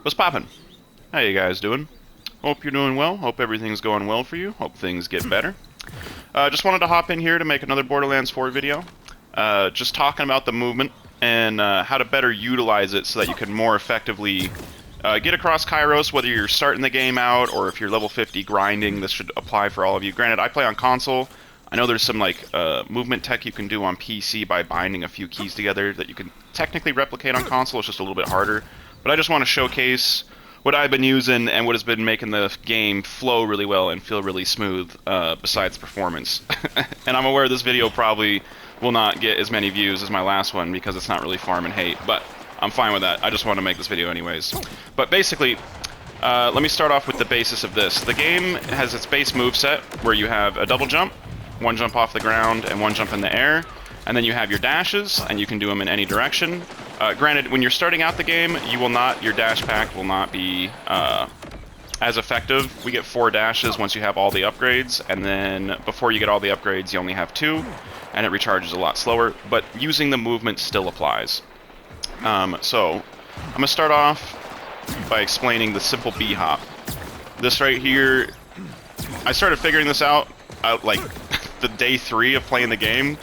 What's poppin'? How you guys doing? Hope you're doing well. Hope everything's going well for you. Hope things get better. Just wanted to hop in here to make another Borderlands 4 video. Just talking about the movement and how to better utilize it so that you can more effectively get across kairos, whether you're starting the game out or if you're level 50 grinding. This should apply for all of you. Granted, I play on console. I know there's some movement tech you can do on PC by binding a few keys together that you can technically replicate on console. It's just a little bit harder. But I just want to showcase what I've been using and what has been making the game flow really well and feel really smooth, besides performance. And I'm aware this video probably will not get as many views as my last one because it's not really farm and hate, but I'm fine with that. I just want to make this video anyways. But basically, let me start off with the basis of this. The game has its base moveset where you have a double jump, one jump off the ground, and one jump in the air. And then you have your dashes, and you can do them in any direction. Granted, when you're starting out the game, your dash pack will not be as effective. We get 4 dashes once you have all the upgrades, and then before you get all the upgrades, you only have 2, and it recharges a lot slower, but using the movement still applies. So, I'm going to start off by explaining the simple B-hop. This right here, I started figuring this out like the day 3 of playing the game,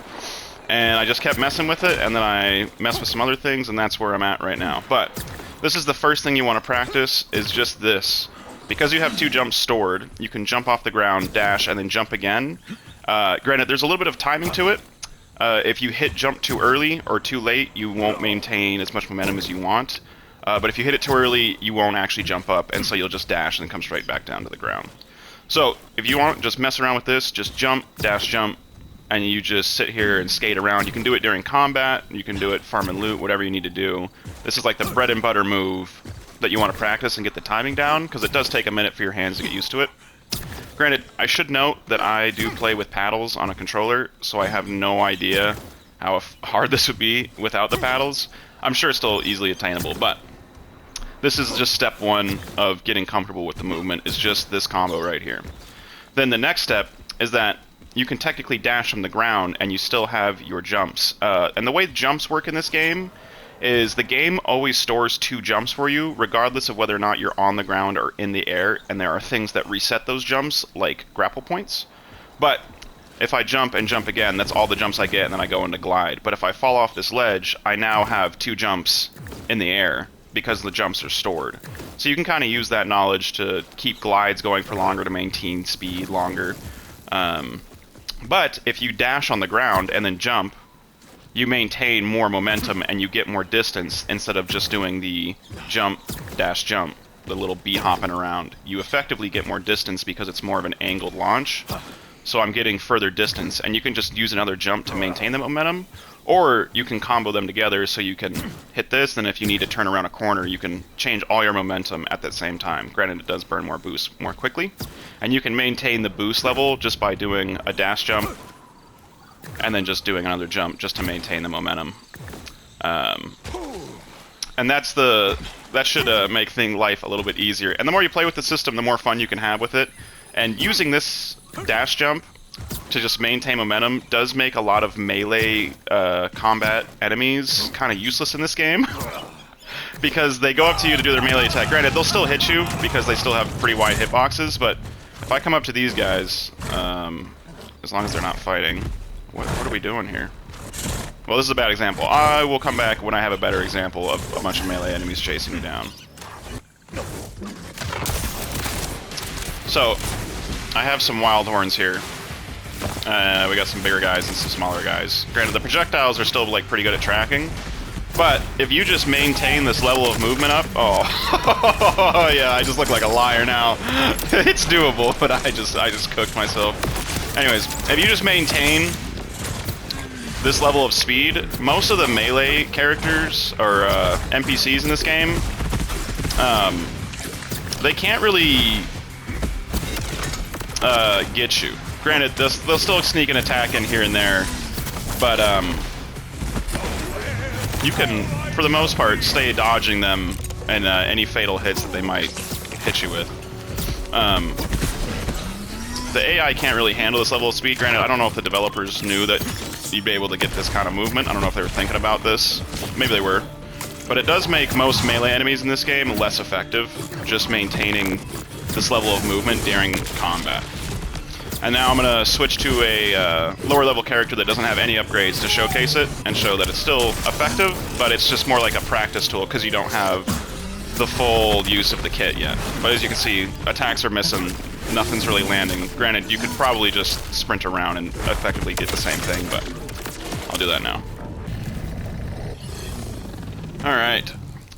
and I just kept messing with it, and then I messed with some other things, and that's where I'm at right now. But this is the first thing you want to practice, is just this. Because you have 2 jumps stored, you can jump off the ground, dash, and then jump again. Granted, there's a little bit of timing to it. If you hit jump too early or too late, you won't maintain as much momentum as you want. But if you hit it too early, you won't actually jump up, and so you'll just dash and then come straight back down to the ground. So, if you want, just mess around with this, just jump, dash, jump, and you just sit here and skate around. You can do it during combat, you can do it farm and loot, whatever you need to do. This is like the bread and butter move that you want to practice and get the timing down, because it does take a minute for your hands to get used to it. Granted, I should note that I do play with paddles on a controller, so I have no idea how hard this would be without the paddles. I'm sure it's still easily attainable, but this is just step 1 of getting comfortable with the movement, is just this combo right here. Then the next step is that you can technically dash from the ground and you still have your jumps. And the way jumps work in this game is the game always stores 2 jumps for you, regardless of whether or not you're on the ground or in the air, and there are things that reset those jumps, like grapple points. But if I jump and jump again, that's all the jumps I get, and then I go into glide. But if I fall off this ledge, I now have 2 jumps in the air, because the jumps are stored. So you can kind of use that knowledge to keep glides going for longer, to maintain speed longer. But if you dash on the ground and then jump, you maintain more momentum and you get more distance instead of just doing the jump, dash, jump, the little bee hopping around. You effectively get more distance because it's more of an angled launch. So I'm getting further distance, and you can just use another jump to maintain the momentum, or you can combo them together so you can hit this, and if you need to turn around a corner, you can change all your momentum at that same time. Granted, it does burn more boost more quickly, and you can maintain the boost level just by doing a dash jump, and then just doing another jump just to maintain the momentum. And that should make life a little bit easier. And the more you play with the system, the more fun you can have with it. And using this dash jump to just maintain momentum does make a lot of melee combat enemies kind of useless in this game. Because they go up to you to do their melee attack. Granted, they'll still hit you because they still have pretty wide hitboxes, but if I come up to these guys, as long as they're not fighting, what are we doing here? Well, this is a bad example. I will come back when I have a better example of a bunch of melee enemies chasing me down. So, I have some wild horns here. We got some bigger guys and some smaller guys. Granted, the projectiles are still like pretty good at tracking, but if you just maintain this level of movement up, oh, yeah, I just look like a liar now. It's doable, but I just cooked myself. Anyways, if you just maintain this level of speed, most of the melee characters or NPCs in this game, they can't really get you. Granted, they'll still sneak an attack in here and there, but you can, for the most part, stay dodging them and any fatal hits that they might hit you with. The AI can't really handle this level of speed. Granted, I don't know if the developers knew that you'd be able to get this kind of movement. I don't know if they were thinking about this. Maybe they were. But it does make most melee enemies in this game less effective, just maintaining this level of movement during combat. And now I'm going to switch to a lower level character that doesn't have any upgrades to showcase it, and show that it's still effective, but it's just more like a practice tool, because you don't have the full use of the kit yet. But as you can see, attacks are missing, nothing's really landing. Granted, you could probably just sprint around and effectively get the same thing, but I'll do that now. Alright,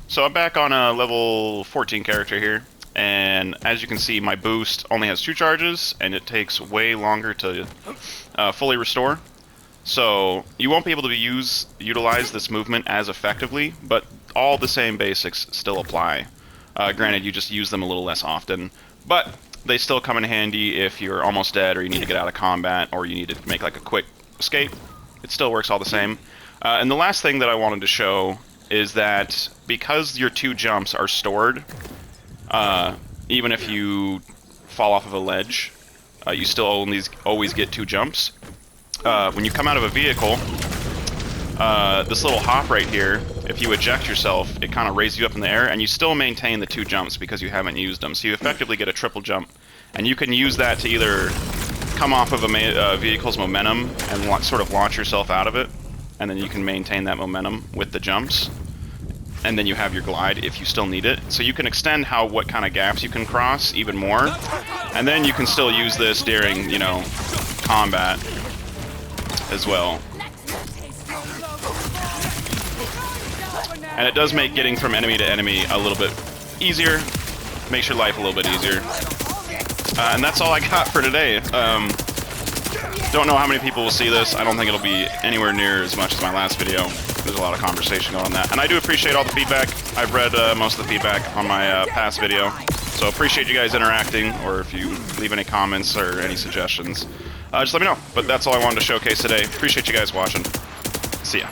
so I'm back on a level 14 character here, and as you can see, my boost only has 2 charges, and it takes way longer to fully restore. So you won't be able to utilize this movement as effectively, but all the same basics still apply. Granted, you just use them a little less often, but they still come in handy if you're almost dead, or you need to get out of combat, or you need to make like a quick escape. It still works all the same. And the last thing that I wanted to show is that because your 2 jumps are stored, even if you fall off of a ledge, you still always get 2 jumps. When you come out of a vehicle, this little hop right here, if you eject yourself, it kind of raises you up in the air, and you still maintain the 2 jumps because you haven't used them. So you effectively get a triple jump, and you can use that to either come off of a vehicle's momentum and sort of launch yourself out of it, and then you can maintain that momentum with the jumps. And then you have your glide if you still need it. So you can extend what kind of gaps you can cross even more. And then you can still use this during, you know, combat as well. And it does make getting from enemy to enemy a little bit easier. Makes your life a little bit easier. And that's all I got for today. Don't know how many people will see this. I don't think it'll be anywhere near as much as my last video. There's a lot of conversation going on that. And I do appreciate all the feedback. I've read most of the feedback on my past video. So appreciate you guys interacting, or if you leave any comments or any suggestions, just let me know. But that's all I wanted to showcase today. Appreciate you guys watching. See ya.